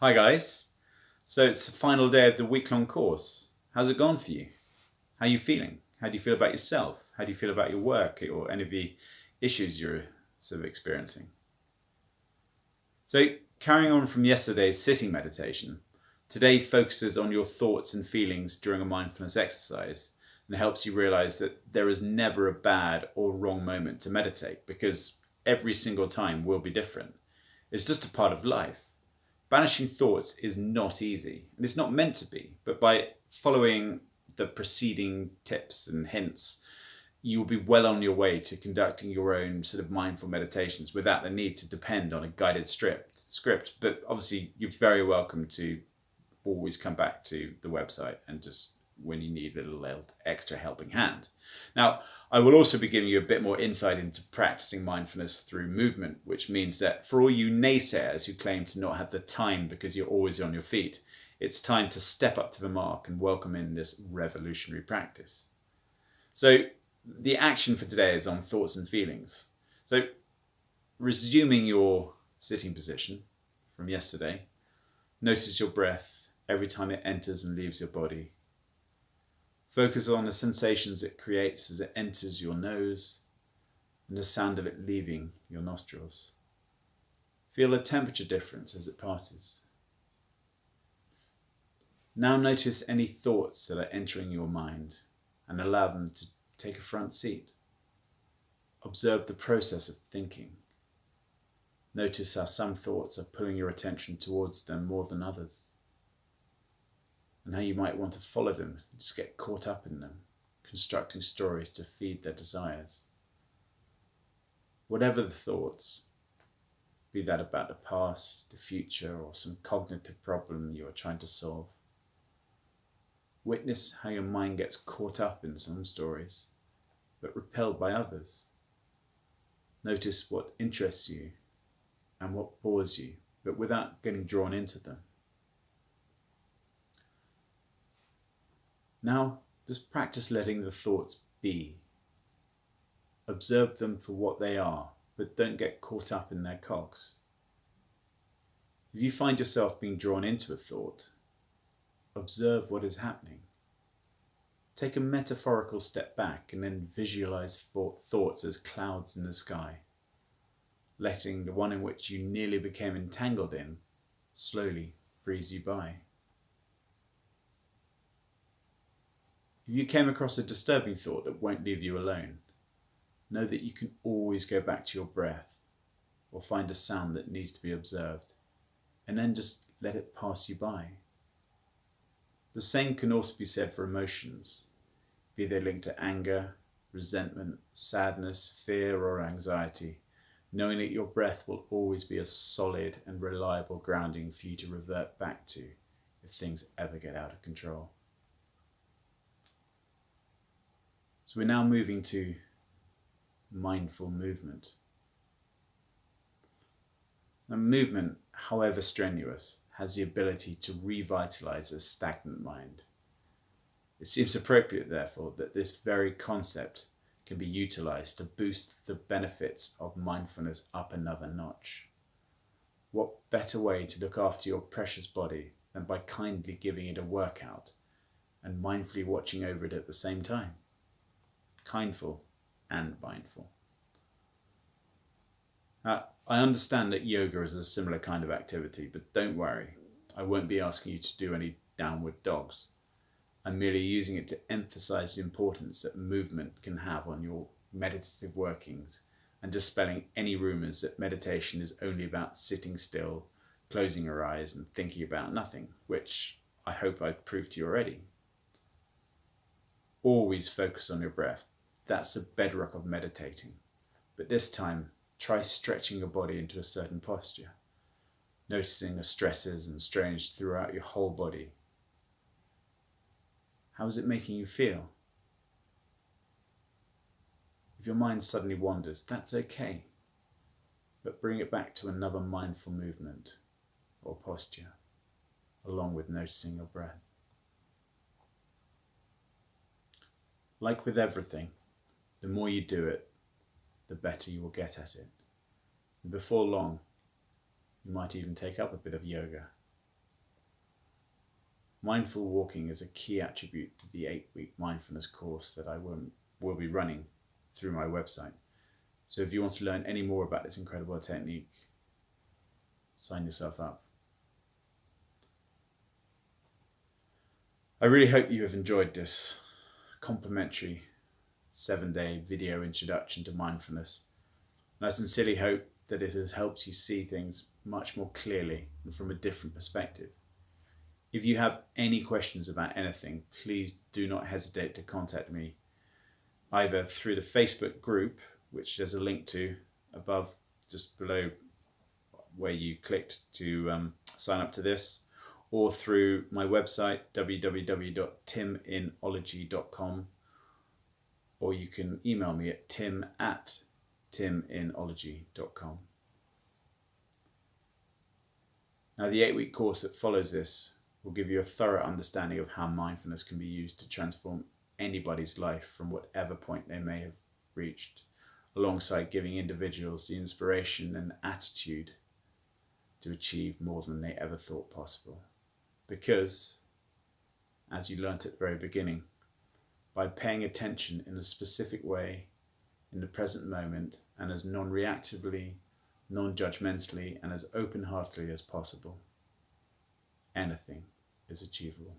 Hi guys. So it's the final day of the week-long course. How's it gone for you? How are you feeling? How do you feel about yourself? How do you feel about your work or any of the issues you're sort of experiencing? So carrying on from yesterday's sitting meditation, today focuses on your thoughts and feelings during a mindfulness exercise and helps you realize that there is never a bad or wrong moment to meditate because every single time will be different. It's just a part of life. Banishing thoughts is not easy, and it's not meant to be, but by following the preceding tips and hints, you will be well on your way to conducting your own sort of mindful meditations without the need to depend on a guided script. But obviously, you're very welcome to always come back to the website and just when you need a little extra helping hand. Now, I will also be giving you a bit more insight into practicing mindfulness through movement, which means that for all you naysayers who claim to not have the time because you're always on your feet, it's time to step up to the mark and welcome in this revolutionary practice. So, the action for today is on thoughts and feelings. So, resuming your sitting position from yesterday, notice your breath every time it enters and leaves your body. Focus on the sensations it creates as it enters your nose and the sound of it leaving your nostrils. Feel a temperature difference as it passes. Now notice any thoughts that are entering your mind and allow them to take a front seat. Observe the process of thinking. Notice how some thoughts are pulling your attention towards them more than others, and how you might want to follow them, just get caught up in them, constructing stories to feed their desires. Whatever the thoughts, be that about the past, the future, or some cognitive problem you are trying to solve, witness how your mind gets caught up in some stories, but repelled by others. Notice what interests you and what bores you, but without getting drawn into them. Now, just practice letting the thoughts be. Observe them for what they are, but don't get caught up in their cogs. If you find yourself being drawn into a thought, observe what is happening. Take a metaphorical step back and then visualize thoughts as clouds in the sky, letting the one in which you nearly became entangled in slowly breeze you by. If you came across a disturbing thought that won't leave you alone, know that you can always go back to your breath or find a sound that needs to be observed, and then just let it pass you by. The same can also be said for emotions, be they linked to anger, resentment, sadness, fear, or anxiety, knowing that your breath will always be a solid and reliable grounding for you to revert back to if things ever get out of control. So we're now moving to mindful movement. Now, movement, however strenuous, has the ability to revitalize a stagnant mind. It seems appropriate, therefore, that this very concept can be utilized to boost the benefits of mindfulness up another notch. What better way to look after your precious body than by kindly giving it a workout and mindfully watching over it at the same time? Kindful and mindful. I understand that yoga is a similar kind of activity, but don't worry, I won't be asking you to do any downward dogs. I'm merely using it to emphasize the importance that movement can have on your meditative workings and dispelling any rumors that meditation is only about sitting still, closing your eyes and thinking about nothing, which I hope I've proved to you already. Always focus on your breath. That's the bedrock of meditating. But this time, try stretching your body into a certain posture, noticing the stresses and strains throughout your whole body. How is it making you feel? If your mind suddenly wanders, that's okay, but bring it back to another mindful movement or posture, along with noticing your breath. Like with everything, the more you do it, the better you will get at it. And before long, you might even take up a bit of yoga mindful walking is a key attribute to the 8-week mindfulness course that I will be running through my website. So if you want to learn any more about this incredible technique, sign yourself up. I really hope you have enjoyed this complimentary 7-day video introduction to mindfulness. And I sincerely hope that it has helped you see things much more clearly and from a different perspective. If you have any questions about anything, please do not hesitate to contact me, either through the Facebook group, which there's a link to above, just below where you clicked to sign up to this, or through my website, www.timinology.com, or you can email me at tim@timinology.com. Now, the 8-week course that follows this will give you a thorough understanding of how mindfulness can be used to transform anybody's life from whatever point they may have reached, alongside giving individuals the inspiration and attitude to achieve more than they ever thought possible. Because, as you learnt at the very beginning, by paying attention in a specific way, in the present moment, and as non-reactively, non-judgmentally, and as open-heartedly as possible, anything is achievable.